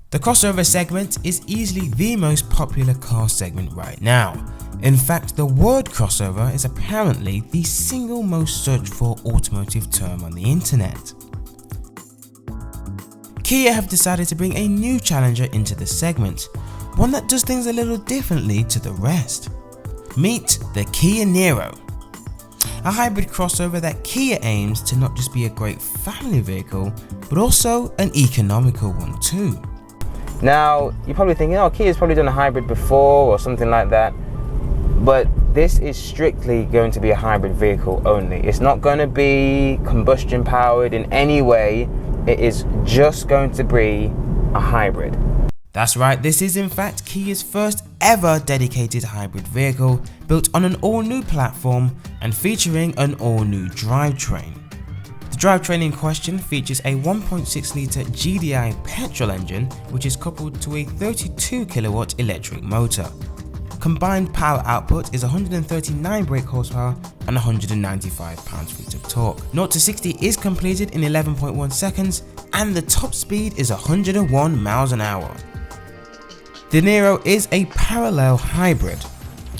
The crossover segment is easily the most popular car segment right now. In fact, the word crossover is apparently the single most searched for automotive term on the internet. Kia have decided to bring a new challenger into the segment, one that does things a little differently to the rest. Meet the Kia Niro, a hybrid crossover that Kia aims to not just be a great family vehicle, but also an economical one too. Now, you're probably thinking, oh, Kia's probably done a hybrid before or something like that, but this is strictly going to be a hybrid vehicle only. It's not going to be combustion powered in any way. It is just going to be a hybrid. That's right, this is in fact Kia's first ever dedicated hybrid vehicle, built on an all-new platform and featuring an all-new drivetrain. The drivetrain in question features a 1.6 litre GDI petrol engine, which is coupled to a 32 kilowatt electric motor. Combined power output is 139 brake horsepower and 195 pounds-feet of torque. 0 to 60 is completed in 11.1 seconds and the top speed is 101 miles an hour. The Niro is a parallel hybrid.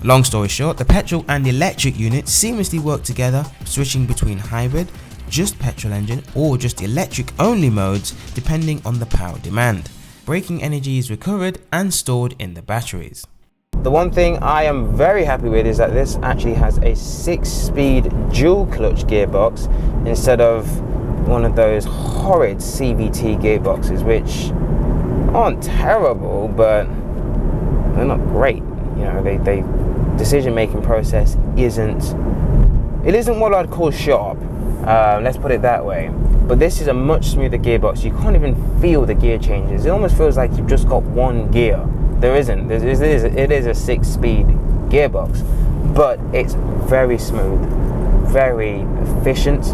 Long story short, the petrol and electric unit seamlessly work together, switching between hybrid, just petrol engine or just electric only modes depending on the power demand. Braking energy is recovered and stored in the batteries. The one thing I am very happy with is that this actually has a 6-speed dual clutch gearbox instead of one of those horrid CVT gearboxes, which aren't terrible, but they're not great. You know, they decision making process isn't what I'd call sharp. Let's put it that way. But this is a much smoother gearbox. You can't even feel the gear changes. It almost feels like you've just got one gear. There isn't. It is a 6-speed gearbox, but it's very smooth, very efficient,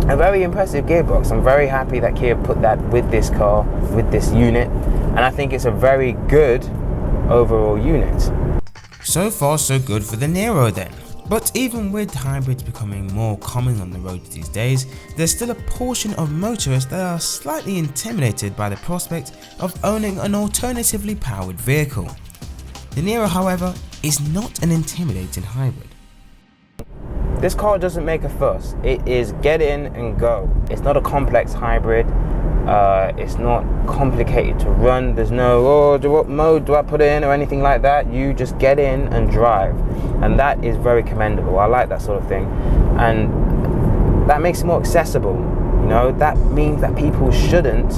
a very impressive gearbox. I'm very happy that Kia put that with this car, with this unit, and I think it's a very good overall unit. So far so good for the Niro then. But even with hybrids becoming more common on the roads these days, there's still a portion of motorists that are slightly intimidated by the prospect of owning an alternatively powered vehicle. The Niro, however, is not an intimidating hybrid. This car doesn't make a fuss. It is get in and go. It's not a complex hybrid. It's not complicated to run. There's no, what mode do I put in or anything like that. You just get in and drive. And that is very commendable. I like that sort of thing. And that makes it more accessible. You know, that means that people shouldn't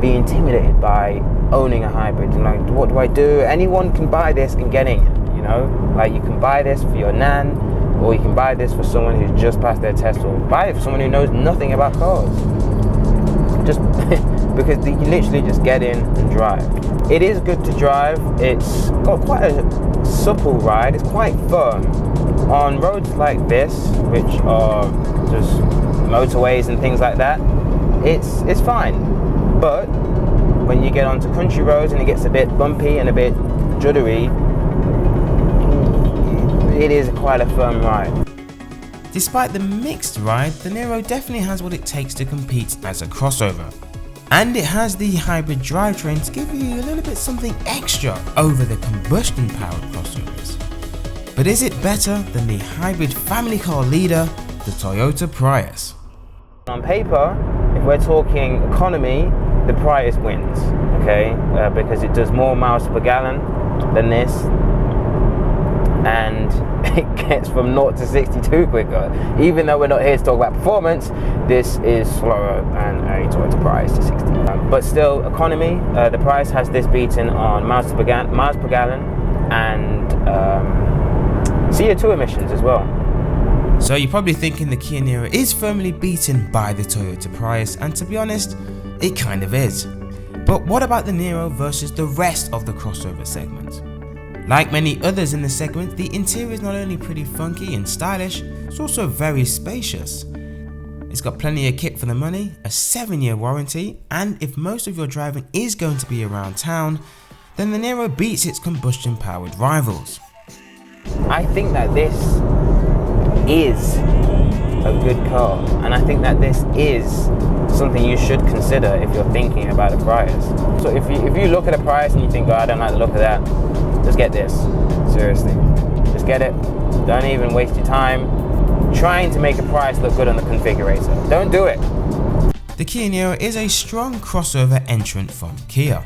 be intimidated by owning a hybrid. You know, what do I do? Anyone can buy this and get in. You know, like you can buy this for your nan, or you can buy this for someone who's just passed their test, or buy it for someone who knows nothing about cars. Just because you literally just get in and drive. It is good to drive. It's got quite a supple ride. It's quite firm. On roads like this, which are just motorways and things like that, it's fine. But when you get onto country roads and it gets a bit bumpy and a bit juddery, it is quite a firm ride. Despite the mixed ride, the Niro definitely has what it takes to compete as a crossover. And it has the hybrid drivetrain to give you a little bit something extra over the combustion powered crossovers. But is it better than the hybrid family car leader, the Toyota Prius? On paper, if we're talking economy, the Prius wins, okay? Because it does more miles per gallon than this, and it gets from 0 to 62 quicker. Even though we're not here to talk about performance, this is slower than a Toyota Prius to 60. But still, economy, the Prius has this beaten on miles per gallon and CO2 emissions as well. So you're probably thinking the Kia Niro is firmly beaten by the Toyota Prius, and to be honest, it kind of is. But what about the Niro versus the rest of the crossover segment? Like many others in the segment, the interior is not only pretty funky and stylish, it's also very spacious. It's got plenty of kit for the money, a 7-year warranty, and if most of your driving is going to be around town, then the Niro beats its combustion powered rivals. I think that this is a good car. And I think that this is something you should consider if you're thinking about a Prius. So if you look at a Prius and you think, oh, I don't like the look of that, just get this. Seriously, just get it. Don't even waste your time trying to make a Prius look good on the configurator. Don't do it. The Kia Niro is a strong crossover entrant from Kia.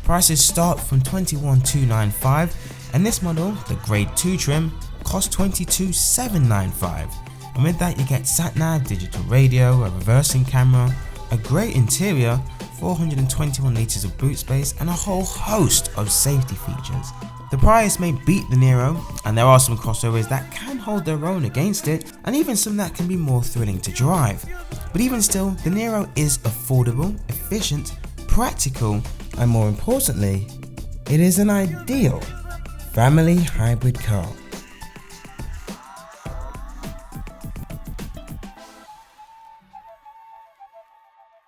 Prices start from $21,295, and this model, the Grade 2 trim, costs $22,795. And with that you get sat-nav, digital radio, a reversing camera, a great interior, 421 litres of boot space, and a whole host of safety features. The Prius may beat the Niro, and there are some crossovers that can hold their own against it, and even some that can be more thrilling to drive. But even still, the Niro is affordable, efficient, practical, and more importantly, it is an ideal family hybrid car.